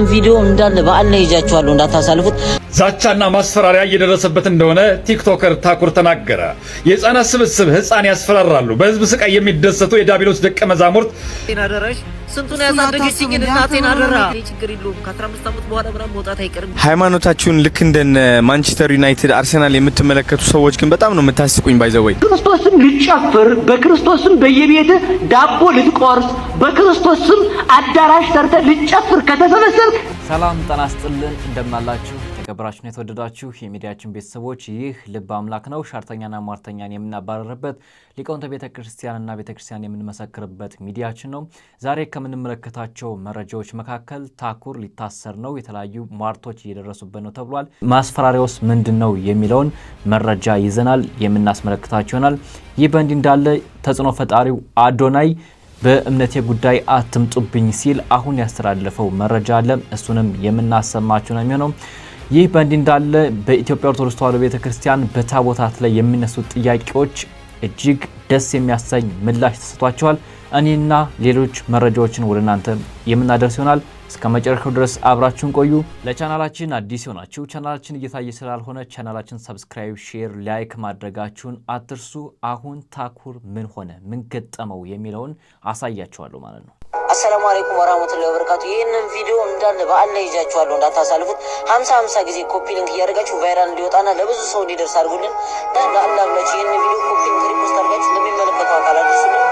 ቪዲዮ እንዳለ በአላህ ይጃቻሉ እንዳታሳልፉት። ዛቻና ማስፈራሪያ እየደረሰበት እንደሆነ ቲክቶከር ታኩር ተናገረ። የህፃናት ስብስብ ህፃን ያስፈራራሉ። በህዝብ ስቃይ የሚደሰቱ የዳቢሎስ ደቀ መዛሙርት እናደረሽ ስንቱን ያሳደገችኝ እናቴን አደራ ችግር የለውም ከ15 ዓመት በኋላ ምናምን መውጣት አይቀርም። ሃይማኖታችሁን ልክ እንደነ ማንቸስተር ዩናይትድ አርሰናል የምትመለከቱ ሰዎች ግን በጣም ነው የምታስቁኝ። ባይዘወይ ክርስቶስን ልጨፍር፣ በክርስቶስም በየቤት ዳቦ ልትቆርስ፣ በክርስቶስም አዳራሽ ሰርተ ልጨፍር ከተሰበሰብክ ሰላም ጤና ይስጥልን። እንደምናላችሁ ተከብራችሁና የተወደዳችሁ የሚዲያችን ቤተሰቦች፣ ይህ ልብ አምላክ ነው። ሻርተኛና ሟርተኛን የምናባረርበት ሊቃውንተ ቤተክርስቲያንና ቤተክርስቲያን የምንመሰክርበት ሚዲያችን ነው። ዛሬ ከምንመለከታቸው መረጃዎች መካከል ታኩር ሊታሰር ነው፣ የተለያዩ ሟርቶች እየደረሱበት ነው ተብሏል። ማስፈራሪያውስ ምንድነው የሚለውን መረጃ ይዘናል፣ የምናስመለክታችሁ ይሆናል። ይህ በእንዲህ እንዳለ ተጽዕኖ ፈጣሪው አዶናይ በእምነቴ ጉዳይ አትምጡብኝ ሲል አሁን ያስተላለፈው መረጃ አለ። እሱንም የምናሰማችሁ ነው የሚሆነው። ይህ በእንዲህ እንዳለ በኢትዮጵያ ኦርቶዶክስ ተዋሕዶ ቤተክርስቲያን በታቦታት ላይ የሚነሱ ጥያቄዎች እጅግ ደስ የሚያሰኝ ምላሽ ተሰጥቷቸዋል። እኔና ሌሎች መረጃዎችን ወደ እናንተ የምናደርስ ይሆናል። እስከ መጨረሻው ድረስ አብራችሁን ቆዩ። ለቻናላችን አዲስ ሆናችሁ ቻናላችን እየታየ ስላልሆነ ቻናላችን ሰብስክራይብ፣ ሼር፣ ላይክ ማድረጋችሁን አትርሱ። አሁን ታኩር ምን ሆነ ምን ገጠመው የሚለውን አሳያችኋለሁ ማለት ነው። አሰላሙ አለይኩም ወራህመቱላሂ ወበረካቱ። ይሄንን ቪዲዮ እንዳለ በአላህ ይጃቻሉ እንዳታሳልፉት። 50 ጊዜ ኮፒ ሊንክ እያደረጋችሁ ቫይራል እንዲወጣና ለብዙ ሰው እንዲደርስ አድርጉልን። ለአላህ ብላችሁ ይሄንን ቪዲዮ ኮፒ ሊንክ ሪፖስት አድርጋችሁ ለሚመለከተው አካል አድርሱልን።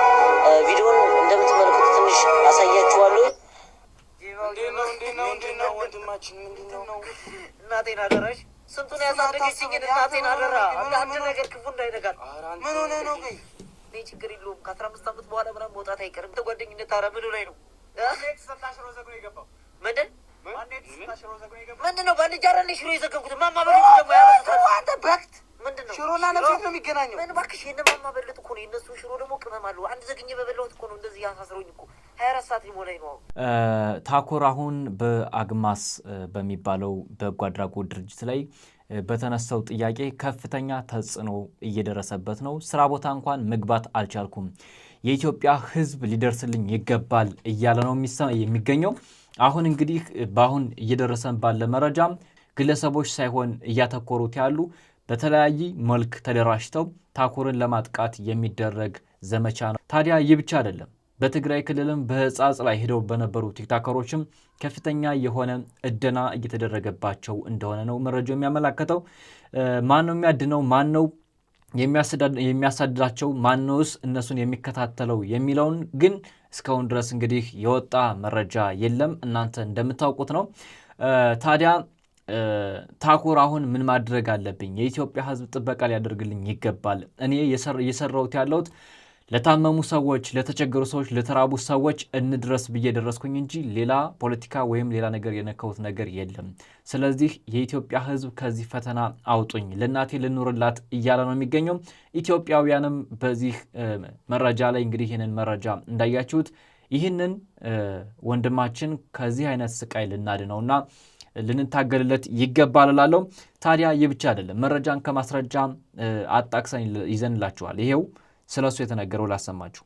ቪዲዮውን እንደምትመለከቱት ትንሽ አሳያችኋለሁ። እንዴት ነው ወንድማችን? ምንድነው እናቴን አደራሽ ስንቱን ያሳደገችኝ እናቴን አደራ አንድ ነገር ክፉ እንዳይነጋር። ምን ሆነ ነው ገይ እኔ ችግር የለውም ከ15 ዓመት በኋላ ምናምን መውጣት አይቀርም። ተጓደኝነት አረ ምን ላይ ነው ምንድነው ባልጃራን ሽሮ የዘገብኩት ማማ በልጥ ደግሞ ያለው አንተ በክት ምንድነው ሽሮና ነፍስ ነው የሚገናኘው? ምን ባክሽ የነ ማማ በልጥ እኮ ነው የነሱ ሽሮ ደግሞ ቅመም አለው። አንድ ዘግኜ በበላሁት እኮ ነው እንደዚህ ያሳስረውኝ እኮ 24 ሰዓት ሊሞላኝ ነው። ታኩር አሁን በአግማስ በሚባለው በጎ አድራጎት ድርጅት ላይ በተነሳው ጥያቄ ከፍተኛ ተጽዕኖ እየደረሰበት ነው። ስራ ቦታ እንኳን መግባት አልቻልኩም፣ የኢትዮጵያ ሕዝብ ሊደርስልኝ ይገባል እያለ ነው የሚገኘው። አሁን እንግዲህ በአሁን እየደረሰን ባለ መረጃ ግለሰቦች ሳይሆን እያተኮሩት ያሉ በተለያየ መልክ ተደራጅተው ታኩርን ለማጥቃት የሚደረግ ዘመቻ ነው። ታዲያ ይህ ብቻ አይደለም። በትግራይ ክልልም በህጻጽ ላይ ሄደው በነበሩ ቲክቶከሮችም ከፍተኛ የሆነ እደና እየተደረገባቸው እንደሆነ ነው መረጃው የሚያመላክተው። ማን ነው የሚያድነው? ማን ነው የሚያሳድዳቸው? ማንነውስ እነሱን የሚከታተለው የሚለውን ግን እስካሁን ድረስ እንግዲህ የወጣ መረጃ የለም። እናንተ እንደምታውቁት ነው። ታዲያ ታኩር አሁን ምን ማድረግ አለብኝ? የኢትዮጵያ ህዝብ ጥበቃ ሊያደርግልኝ ይገባል። እኔ የሰራሁት ያለሁት ለታመሙ ሰዎች፣ ለተቸገሩ ሰዎች፣ ለተራቡ ሰዎች እንድረስ ብዬ ደረስኩኝ እንጂ ሌላ ፖለቲካ ወይም ሌላ ነገር የነካሁት ነገር የለም። ስለዚህ የኢትዮጵያ ህዝብ ከዚህ ፈተና አውጡኝ፣ ለእናቴ ልኑርላት እያለ ነው የሚገኘው። ኢትዮጵያውያንም በዚህ መረጃ ላይ እንግዲህ ይህንን መረጃ እንዳያችሁት ይህንን ወንድማችን ከዚህ አይነት ስቃይ ልናድነውና ልንታገልለት ይገባል እላለሁ። ታዲያ ይህ ብቻ አይደለም። መረጃን ከማስረጃ አጣቅሰን ይዘንላችኋል። ይሄው ስለሱ የተነገረው ላሰማችሁ።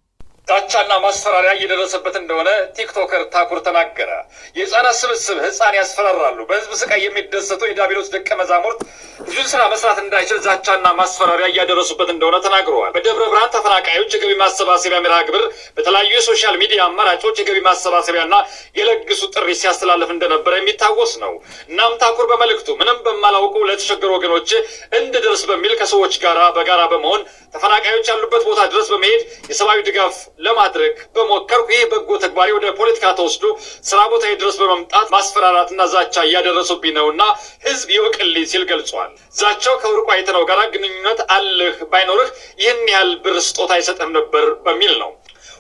ዛቻና ማስፈራሪያ እየደረሰበት እንደሆነ ቲክቶከር ታኩር ተናገረ። የህፃናት ስብስብ ህፃን ያስፈራራሉ። በህዝብ ስቃይ የሚደሰቱ የዳቢሎስ ደቀ መዛሙርት ብዙን ስራ መስራት እንዳይችል ዛቻና ማስፈራሪያ እያደረሱበት እንደሆነ ተናግረዋል። በደብረ ብርሃን ተፈናቃዮች የገቢ ማሰባሰቢያ መርሃ ግብር በተለያዩ የሶሻል ሚዲያ አማራጮች የገቢ ማሰባሰቢያና የለግሱ ጥሪ ሲያስተላልፍ እንደነበረ የሚታወስ ነው። እናም ታኩር በመልእክቱ ምንም በማላውቁ ለተቸገሩ ወገኖች እንድደርስ በሚል ከሰዎች ጋር በጋራ በመሆን ተፈናቃዮች ያሉበት ቦታ ድረስ በመሄድ የሰብአዊ ድጋፍ ለማድረግ በሞከርኩ ይህ በጎ ተግባሪ ወደ ፖለቲካ ተወስዶ ስራ ቦታ ድረስ በመምጣት ማስፈራራትና ዛቻ እያደረሱብኝ ነውና ህዝብ ይወቅልኝ ሲል ገልጿል። ዛቻው ከሩቅ አይተነው ጋር ግንኙነት አለህ ባይኖርህ ይህን ያህል ብር ስጦታ አይሰጥም ነበር በሚል ነው።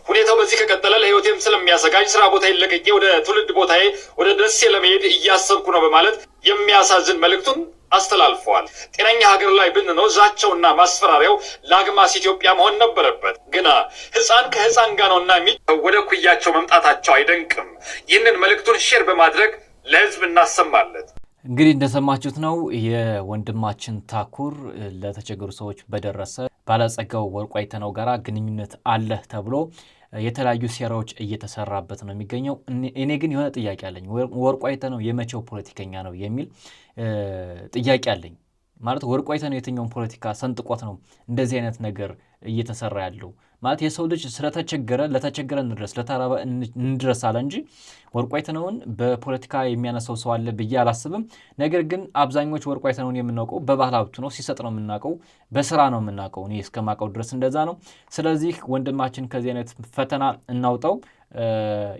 ሁኔታው በዚህ ከቀጠለ ለህይወቴም ስለሚያሰጋኝ ስራ ቦታ ለቅቄ ወደ ትውልድ ቦታዬ ወደ ደሴ ለመሄድ እያሰብኩ ነው በማለት የሚያሳዝን መልእክቱን አስተላልፈዋል። ጤነኛ ሀገር ላይ ብንኖር ዛቻውና ማስፈራሪያው ለአግማስ ኢትዮጵያ መሆን ነበረበት። ግና ህፃን ከህፃን ጋር ነውና ወደ ኩያቸው መምጣታቸው አይደንቅም። ይህንን መልእክቱን ሼር በማድረግ ለህዝብ እናሰማለን። እንግዲህ እንደሰማችሁት ነው የወንድማችን ታኩር ለተቸገሩ ሰዎች በደረሰ ባለጸጋው ወርቁ አይተነው ጋራ ግንኙነት አለ ተብሎ የተለያዩ ሴራዎች እየተሰራበት ነው የሚገኘው። እኔ ግን የሆነ ጥያቄ አለኝ። ወርቁ አይተነው የመቼው ፖለቲከኛ ነው የሚል ጥያቄ አለኝ። ማለት ወርቁ አይተነው የትኛውን ፖለቲካ ሰንጥቆት ነው እንደዚህ አይነት ነገር እየተሰራ ያለው? ማለት የሰው ልጅ ስለተቸገረ ለተቸገረ እንድረስ ለተራበ እንድረስ አለ እንጂ ወርቁ አይተነውን በፖለቲካ የሚያነሳው ሰው አለ ብዬ አላስብም። ነገር ግን አብዛኞች ወርቁ አይተነውን የምናውቀው በባህል ሀብቱ ነው፣ ሲሰጥ ነው የምናውቀው፣ በስራ ነው የምናውቀው። እኔ እስከማውቀው ድረስ እንደዛ ነው። ስለዚህ ወንድማችን ከዚህ አይነት ፈተና እናውጣው።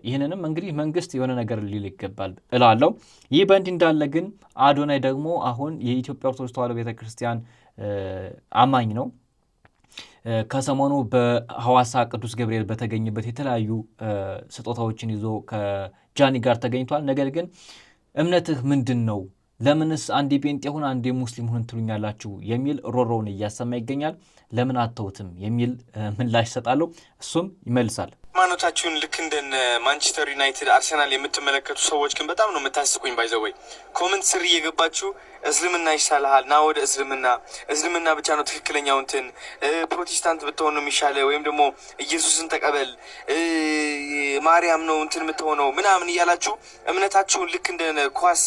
ይህንንም እንግዲህ መንግስት የሆነ ነገር ሊል ይገባል እላለሁ። ይህ በእንዲህ እንዳለ ግን አዶናይ ደግሞ አሁን የኢትዮጵያ ኦርቶዶክስ ተዋሕዶ ቤተክርስቲያን አማኝ ነው። ከሰሞኑ በሐዋሳ ቅዱስ ገብርኤል በተገኘበት የተለያዩ ስጦታዎችን ይዞ ከጃኒ ጋር ተገኝቷል። ነገር ግን እምነትህ ምንድን ነው? ለምንስ አንዴ ጴንጤ ሁን አንዴ ሙስሊም ሁን ትሉኛላችሁ? የሚል ሮሮውን እያሰማ ይገኛል። ለምን አተውትም የሚል ምላሽ ሰጣለሁ። እሱም ይመልሳል። ሃይማኖታችሁን ልክ እንደነ ማንቸስተር ዩናይትድ፣ አርሰናል የምትመለከቱ ሰዎች ግን በጣም ነው የምታስቁኝ። ባይዘወይ ኮመንት ስር እየገባችሁ እስልምና ይሻልሃል ና ወደ እስልምና ብቻ ነው ትክክለኛው እንትን፣ ፕሮቴስታንት ብትሆን ነው የሚሻለ፣ ወይም ደግሞ ኢየሱስን ተቀበል፣ ማርያም ነው እንትን የምትሆነው ምናምን እያላችሁ እምነታችሁን ልክ እንደ ኳስ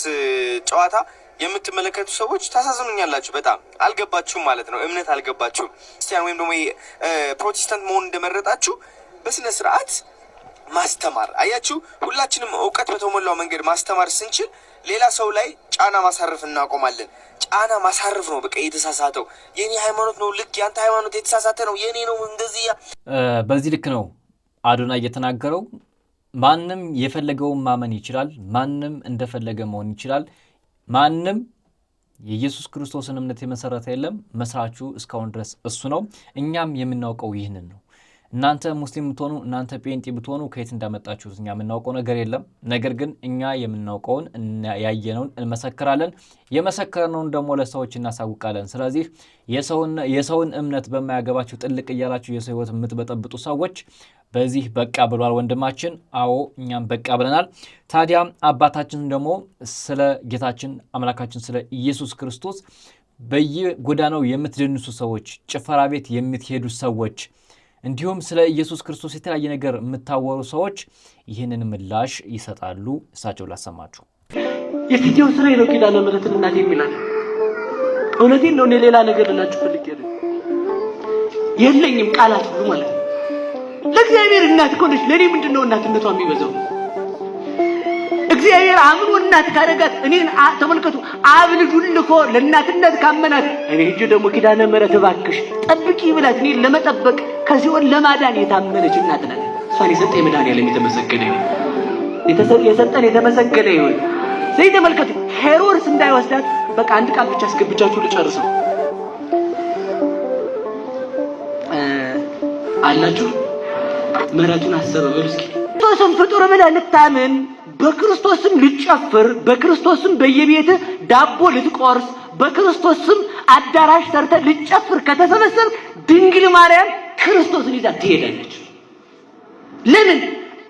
ጨዋታ የምትመለከቱ ሰዎች ታሳዝኑኛላችሁ። በጣም አልገባችሁም ማለት ነው። እምነት አልገባችሁም። ክርስቲያን ወይም ደግሞ ፕሮቴስታንት መሆን እንደመረጣችሁ በስነ ስርዓት ማስተማር አያችሁ። ሁላችንም እውቀት በተሞላው መንገድ ማስተማር ስንችል ሌላ ሰው ላይ ጫና ማሳረፍ እናቆማለን። ጫና ማሳረፍ ነው በቃ የተሳሳተው የኔ ሃይማኖት ነው፣ ልክ ያንተ ሃይማኖት የተሳሳተ ነው፣ የኔ ነው እንደዚህ። በዚህ ልክ ነው አዶናይ እየተናገረው። ማንም የፈለገውን ማመን ይችላል። ማንም እንደፈለገ መሆን ይችላል። ማንም የኢየሱስ ክርስቶስን እምነት የመሰረተ የለም። መስራቹ እስካሁን ድረስ እሱ ነው። እኛም የምናውቀው ይህንን ነው። እናንተ ሙስሊም ብትሆኑ እናንተ ጴንጤ ብትሆኑ ከየት እንዳመጣችሁት እኛ የምናውቀው ነገር የለም። ነገር ግን እኛ የምናውቀውን ያየነውን እንመሰክራለን፣ የመሰከርነውን ደግሞ ለሰዎች እናሳውቃለን። ስለዚህ የሰውን እምነት በማያገባችሁ ጥልቅ እያላችሁ የሰው ሕይወት የምትበጠብጡ ሰዎች በዚህ በቃ ብሏል ወንድማችን። አዎ እኛም በቃ ብለናል። ታዲያ አባታችን ደግሞ ስለ ጌታችን አምላካችን ስለ ኢየሱስ ክርስቶስ በየጎዳናው የምትደንሱ ሰዎች፣ ጭፈራ ቤት የምትሄዱ ሰዎች፣ እንዲሁም ስለ ኢየሱስ ክርስቶስ የተለያየ ነገር የምታወሩ ሰዎች ይህንን ምላሽ ይሰጣሉ። እሳቸው ላሰማችሁ። የትኛው ስራ ነው ኪዳነ ምሕረትን እናቴ የሚላል? እውነቴን ነው። እኔ ሌላ ነገር ልላችሁ ፈልጌ የለኝም ቃላት ሁሉ ማለት ነው። ለእግዚአብሔር እናት እኮ ነች። ለእኔ ምንድን ነው እናትነቷ የሚበዛው? እግዚአብሔር አምኖ እናት ካደረጋት እኔን ተመልከቱ። አብ ልጁን ልኮ ለእናትነት ካመናት እኔ እጅ ደግሞ ኪዳነ ምሕረት እባክሽ ጠብቂ ብላት እኔን ለመጠበቅ ከሲኦል ለማዳን የታመነች እናት ናት። እሷን የሰጠኝ መድኃኒዓለም የተመሰገነ ይሁን። የሰጠን የተመሰገነ ይሁን። ስለዚህ ተመልከቱ፣ ሄሮድስ እንዳይወስዳት በቃ አንድ ቃል ብቻ አስገብቻችሁ ልጨርሰው አላችሁ። ምሕረቱን አሰበ በሉ እስኪ። ክርስቶስን ፍጡር ብለህ ልታምን፣ በክርስቶስም ልትጨፍር፣ በክርስቶስም በየቤትህ ዳቦ ልትቆርስ፣ በክርስቶስም አዳራሽ ሰርተህ ልትጨፍር ከተሰበሰብ ድንግል ማርያም ክርስቶስን ይዛ ትሄዳለች። ለምን?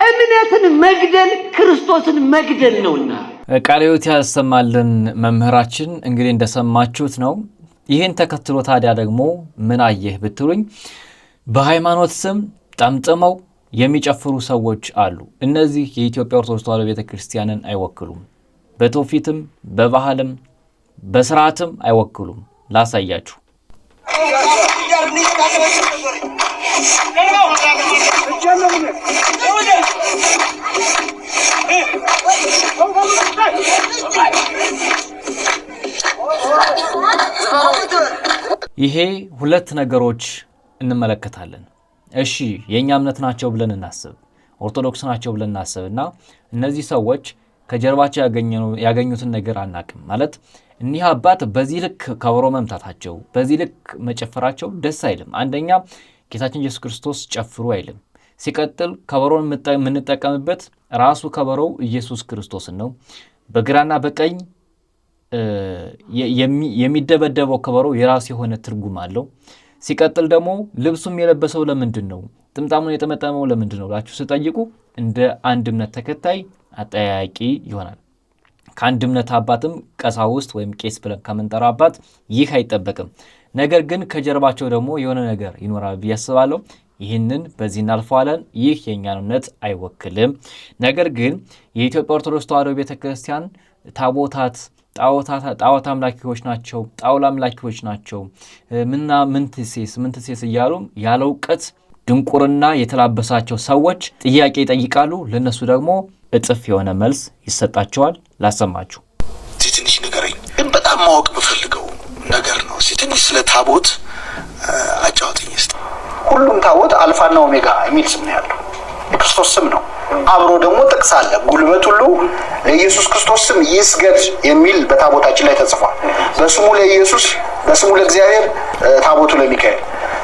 እምነትን መግደል ክርስቶስን መግደል ነውና። ቃለ ሕይወት ያሰማልን መምህራችን። እንግዲህ እንደሰማችሁት ነው። ይህን ተከትሎ ታዲያ ደግሞ ምን አየህ ብትሉኝ በሃይማኖት ስም ጠምጥመው የሚጨፍሩ ሰዎች አሉ። እነዚህ የኢትዮጵያ ኦርቶዶክስ ተዋሕዶ ቤተክርስቲያንን አይወክሉም። በትውፊትም በባህልም በስርዓትም አይወክሉም። ላሳያችሁ። ይሄ ሁለት ነገሮች እንመለከታለን። እሺ የኛ እምነት ናቸው ብለን እናስብ፣ ኦርቶዶክስ ናቸው ብለን እናስብ እና እነዚህ ሰዎች ከጀርባቸው ያገኙትን ነገር አናቅም ማለት እኒህ አባት በዚህ ልክ ከበሮ መምታታቸው በዚህ ልክ መጨፈራቸው ደስ አይልም። አንደኛ ጌታችን ኢየሱስ ክርስቶስ ጨፍሩ አይልም። ሲቀጥል ከበሮን የምንጠቀምበት ራሱ ከበሮው ኢየሱስ ክርስቶስን ነው። በግራና በቀኝ የሚደበደበው ከበሮ የራሱ የሆነ ትርጉም አለው። ሲቀጥል ደግሞ ልብሱም የለበሰው ለምንድን ነው? ጥምጣሙን የጠመጠመው ለምንድን ነው ብላችሁ ስጠይቁ እንደ አንድ እምነት ተከታይ አጠያቂ ይሆናል። ከአንድ እምነት አባትም ቀሳውስት ወይም ቄስ ብለን ከምንጠራ አባት ይህ አይጠበቅም። ነገር ግን ከጀርባቸው ደግሞ የሆነ ነገር ይኖራል ብዬ አስባለሁ። ይህንን በዚህ እናልፈዋለን። ይህ የእኛን እምነት አይወክልም። ነገር ግን የኢትዮጵያ ኦርቶዶክስ ተዋሕዶ ቤተክርስቲያን ጣዖት አምላኪዎች ናቸው፣ ጣውላ አምላኪዎች ናቸው፣ ምንትሴስ እያሉ ያለ እውቀት ድንቁርና የተላበሳቸው ሰዎች ጥያቄ ይጠይቃሉ። ለነሱ ደግሞ እጥፍ የሆነ መልስ ይሰጣቸዋል። ላሰማችሁ። ትንሽ ንገረኝ፣ ግን በጣም ማወቅ የምፈልገው ነገር ነው። ትንሽ ስለ ታቦት አጫውተኝ እስቲ። ሁሉም ታቦት አልፋና ኦሜጋ የሚል ስም ነው ያለው። የክርስቶስ ስም ነው። አብሮ ደግሞ ጥቅስ አለ። ጉልበት ሁሉ ለኢየሱስ ክርስቶስ ስም ይስገድ የሚል በታቦታችን ላይ ተጽፏል። በስሙ ለኢየሱስ፣ በስሙ ለእግዚአብሔር፣ ታቦቱ ለሚካኤል፣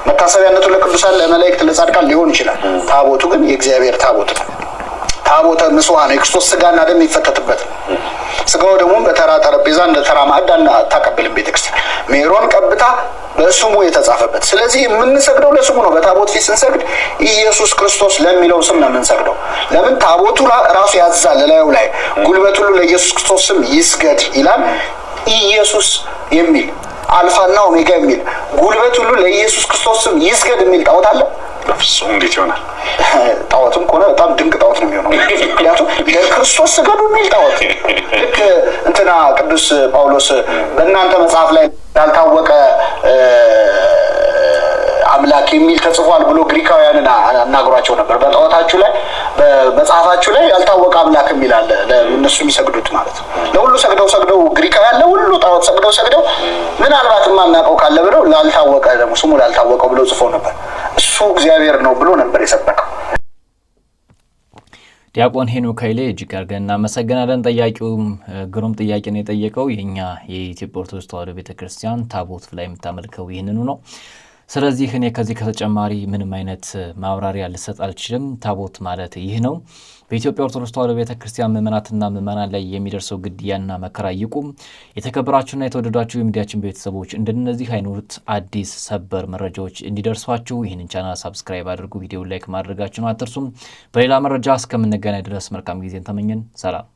መታሰቢያነቱ ለቅዱሳን፣ ለመላእክት፣ ለጻድቃን ሊሆን ይችላል። ታቦቱ ግን የእግዚአብሔር ታቦት ነው። ታቦተ ምስዋ ነው። የክርስቶስ ስጋና ደም የሚፈተትበት ነው። ስጋው ደግሞ በተራ ጠረጴዛ እንደ ተራ ማዕድ አታቀብልም ቤተክርስቲያን። ሜሮን ቀብታ በስሙ የተጻፈበት። ስለዚህ የምንሰግደው ለስሙ ነው። በታቦት ፊት ስንሰግድ ኢየሱስ ክርስቶስ ለሚለው ስም ነው የምንሰግደው። ለምን? ታቦቱ ራሱ ያዛል። ላዩ ላይ ጉልበት ሁሉ ለኢየሱስ ክርስቶስ ስም ይስገድ ይላል። ኢየሱስ የሚል አልፋና ኦሜጋ የሚል ጉልበት ሁሉ ለኢየሱስ ክርስቶስ ስም ይስገድ የሚል ጣዖት አለ? በፍጹም እንዴት ይሆናል? ጣዖትም ከሆነ በጣም ድንቅ ጣዖት ነው የሚሆነው። ምክንያቱም ለክርስቶስ ስገዱ የሚል ጣዖት ልክ እንትና ቅዱስ ጳውሎስ በእናንተ መጽሐፍ ላይ ያልታወቀ አምላክ የሚል ተጽፏል ብሎ ግሪካውያንን አናግሯቸው ነበር። በጣዖታችሁ ላይ በመጽሐፋችሁ ላይ ያልታወቀ አምላክ የሚል አለ፣ ለእነሱ የሚሰግዱት ማለት ነው። ለሁሉ ሰግደው ግሪካውያን ለሁሉ ጣዖት ሰግደው ምናልባት የማናውቀው ካለ ብለው ላልታወቀ ደግሞ ስሙ ላልታወቀው ብለው ጽፎ ነበር። እሱ እግዚአብሔር ነው ብሎ ነበር የሰበከው። ዲያቆን ሄኖክ ኃይሌ እጅግ አድርገን እናመሰግናለን። ጠያቂውም ግሩም ጥያቄ ነው የጠየቀው። የኛ የኢትዮጵያ ኦርቶዶክስ ተዋሕዶ ቤተክርስቲያን ታቦት ላይ የምታመልከው ይህንኑ ነው። ስለዚህ እኔ ከዚህ ከተጨማሪ ምንም አይነት ማብራሪያ ልሰጥ አልችልም። ታቦት ማለት ይህ ነው። በኢትዮጵያ ኦርቶዶክስ ተዋሕዶ ቤተክርስቲያን ምእመናትና ምእመናን ላይ የሚደርሰው ግድያና መከራ ይቁም። የተከበራችሁና የተወደዳችሁ የሚዲያችን ቤተሰቦች እንደነዚህ አይነት አዲስ ሰበር መረጃዎች እንዲደርሷችሁ ይህንን ቻናል ሳብስክራይብ አድርጉ። ቪዲዮ ላይክ ማድረጋችሁን አትርሱም። በሌላ መረጃ እስከምንገናኝ ድረስ መልካም ጊዜን ተመኘን። ሰላም።